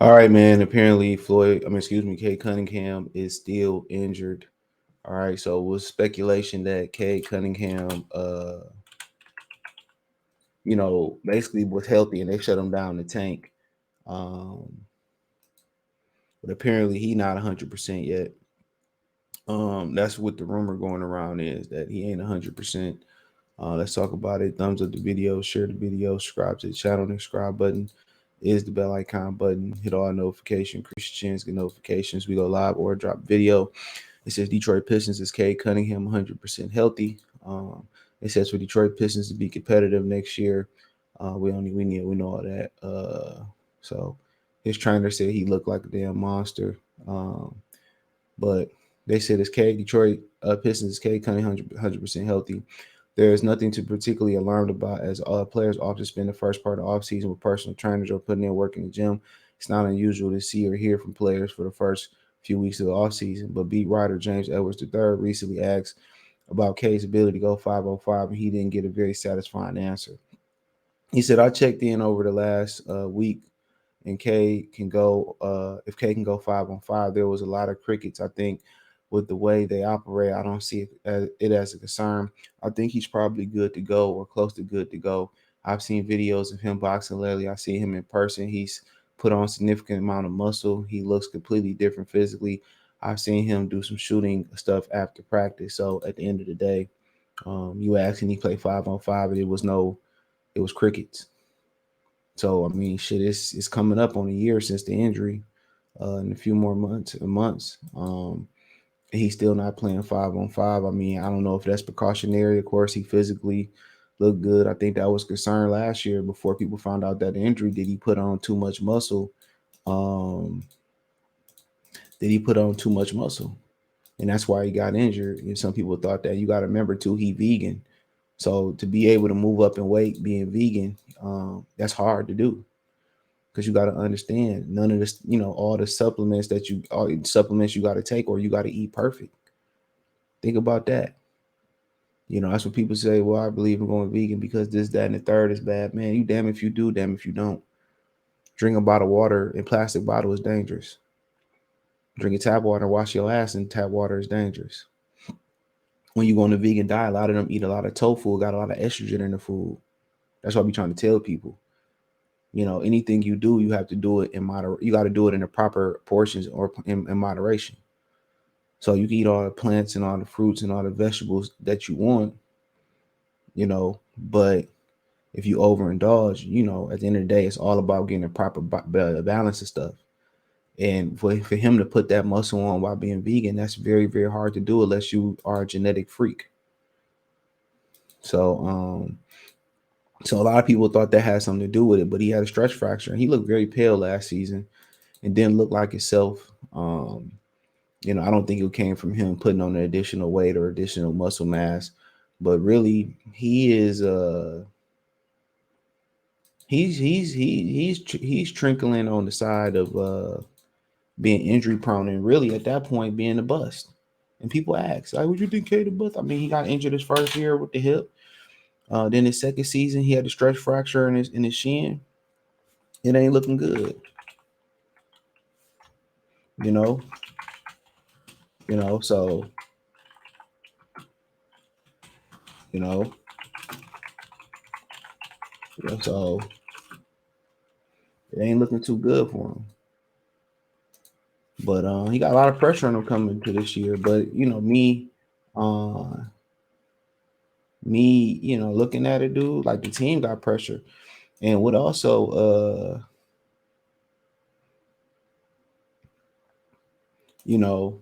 All right, man. Apparently, Cade Cunningham is still injured. All right, so it was speculation that Cade Cunningham, basically was healthy and they shut him down the tank. Um, but apparently, he not 100% yet. That's what the rumor going around is that he ain't 100%. Let's talk about it. Thumbs up the video, share the video, subscribe to the channel. The subscribe button is the bell icon button. Hit all notifications, increase your chance, get notifications. We go live or drop video. It says Detroit Pistons is Cade Cunningham 100% healthy. It says for Detroit Pistons to be competitive next year. We know all that. So his trainer said he looked like a damn monster. But they said it's Cade Detroit Pistons is Cade Cunningham 100% healthy. There is nothing to particularly alarmed about as players often spend the first part of the offseason with personal trainers or putting in work in the gym. It's not unusual to see or hear from players for the first few weeks of the offseason. But beat writer James Edwards III recently asked about Cade's ability to go 505, and he didn't get a very satisfying answer. He said, I checked in over the last week and K can go if K can go 5-on-5, there was a lot of crickets. I think with the way they operate, I don't see it as a concern. I think he's probably good to go or close to good to go. I've seen videos of him boxing lately. I see him in person. He's put on significant amount of muscle. He looks completely different physically. I've seen him do some shooting stuff after practice. So at the end of the day, you asked and he played 5-on-5, and it was crickets. So I mean, shit, it's coming up on a year since the injury, in a few more months. He's still not playing 5-on-5. I mean, I don't know if that's precautionary. Of course, he physically looked good. I think that was concern last year before people found out that injury. Did he put on too much muscle? Um, did he put on too much muscle? And that's why he got injured. And some people thought that. You got to remember too, he vegan. So to be able to move up in weight being vegan, that's hard to do because you got to understand none of this, all the all the supplements you got to take or you got to eat perfect. Think about that. That's what people say. Well, I believe in going vegan because this, that, and the third is bad. Man, you damn if you do, damn if you don't. Drinking bottled water in plastic bottle is dangerous. Drinking tap water, wash your ass in tap water is dangerous. When you go on a vegan diet, a lot of them eat a lot of tofu, got a lot of estrogen in the food. That's what I be trying to tell people. Anything you do, you have to do it in you got to do it in the proper portions or in moderation. So you can eat all the plants and all the fruits and all the vegetables that you want, but if you overindulge, at the end of the day, it's all about getting a proper balance of stuff. And for him to put that muscle on while being vegan, that's very, very hard to do unless you are a genetic freak. So, so a lot of people thought that had something to do with it, but he had a stretch fracture and he looked very pale last season and didn't look like himself. I don't think it came from him putting on an additional weight or additional muscle mass, but really he is he's trickling on the side of being injury prone and really at that point being a bust. And people ask, like, would you think Cade a bust? I mean, he got injured his first year with the hip. Then his second season, he had a stretch fracture in his shin. It ain't looking good, you know. So you know, so it ain't looking too good for him. But he got a lot of pressure on him coming to this year. But uh, looking at it, dude, like the team got pressure, and what also, you know,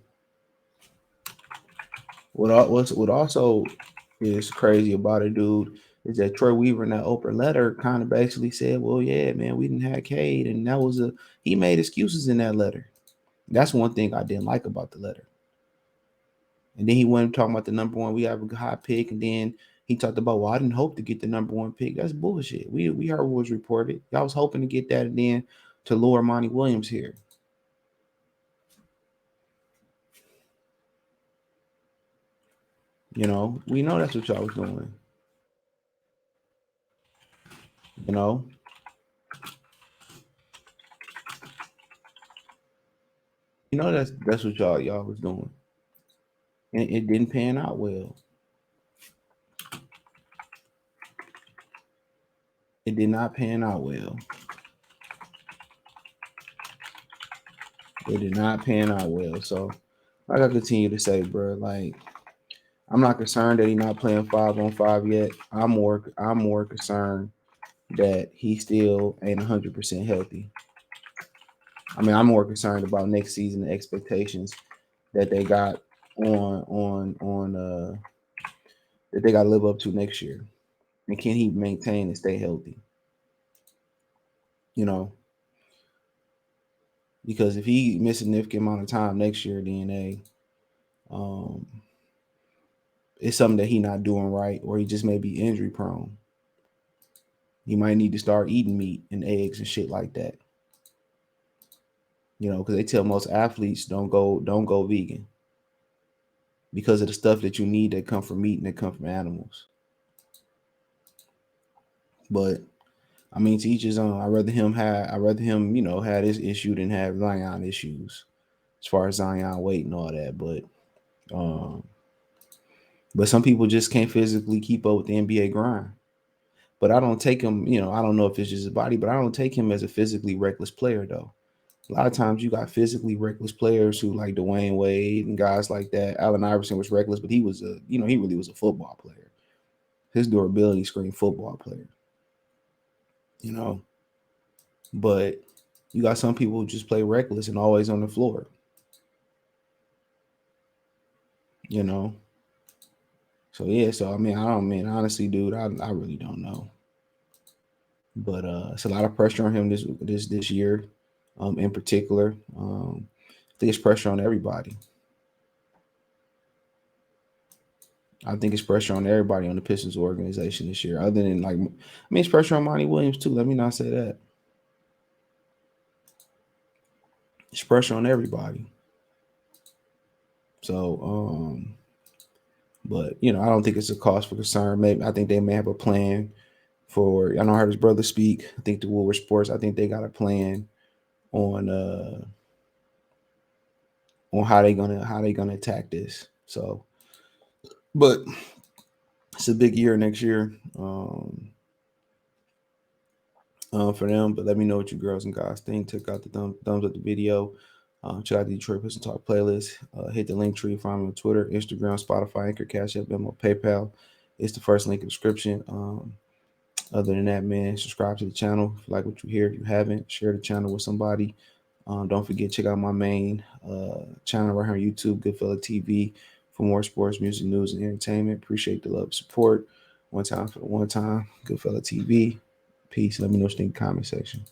what also is crazy about it, dude, is that Troy Weaver in that open letter kind of basically said, "Well, yeah, man, we didn't have Cade," and that was he made excuses in that letter. That's one thing I didn't like about the letter. And then he went talking about the number one. We have a high pick, and then he talked about, well, I didn't hope to get the number one pick. That's bullshit. We heard what was reported. Y'all was hoping to get that, and then to lure Monty Williams here. We know that's what y'all was doing. You know, You know that's what y'all was doing, and it didn't pan out well. It did not pan out well. It did not pan out well. So, like I continue to say, bro, like I'm not concerned that he's not playing 5-on-5 yet. I'm more concerned that he still ain't 100% healthy. I mean, I'm more concerned about next season, the expectations that they got on that they got to live up to next year, and can he maintain and stay healthy? You know, because if he miss a significant amount of time next year, then um, it's something that he not doing right, or he just may be injury prone. He might need to start eating meat and eggs and shit like that. You know, because they tell most athletes don't go vegan because of the stuff that you need that come from meat and that come from animals. But I mean, to each his own. I rather him had his issue than have Zion issues, as far as Zion weight and all that. Um, but some people just can't physically keep up with the NBA grind. But I don't take him. I don't know if it's just his body, but I don't take him as a physically reckless player though. A lot of times you got physically reckless players who like Dwayne Wade and guys like that. Allen Iverson was reckless, but he was he really was a football player. His durability screamed football player. You know, but you got some people who just play reckless and always on the floor. You know, so yeah. So I mean, I don't mean honestly, dude. I really don't know, but it's a lot of pressure on him this year, in particular. I think it's pressure on everybody. I think it's pressure on everybody on the Pistons organization this year. Other than like, I mean, it's pressure on Monty Williams too. Let me not say that. It's pressure on everybody. So, but I don't think it's a cause for concern. Maybe I think they may have a plan for. I know I heard his brother speak. I think the Woolworth Sports. I think they got a plan on how they gonna attack this. So, but it's a big year next year. For them. But let me know what you girls and guys think. Check out the thumbs up the video. Check out the Detroit Pistons Talk playlist. Hit the link tree. Find me on Twitter, Instagram, Spotify, Anchor, Cash App, Venmo, PayPal. It's the first link in the description. Other than that, man, subscribe to the channel if you like what you hear. If you haven't, share the channel with somebody. Don't forget, check out my main channel right here on YouTube, Goodfella TV, for more sports, music, news, and entertainment. Appreciate the love, support. One time for the one time, Goodfella TV. Peace. Let me know what you think in the comment section.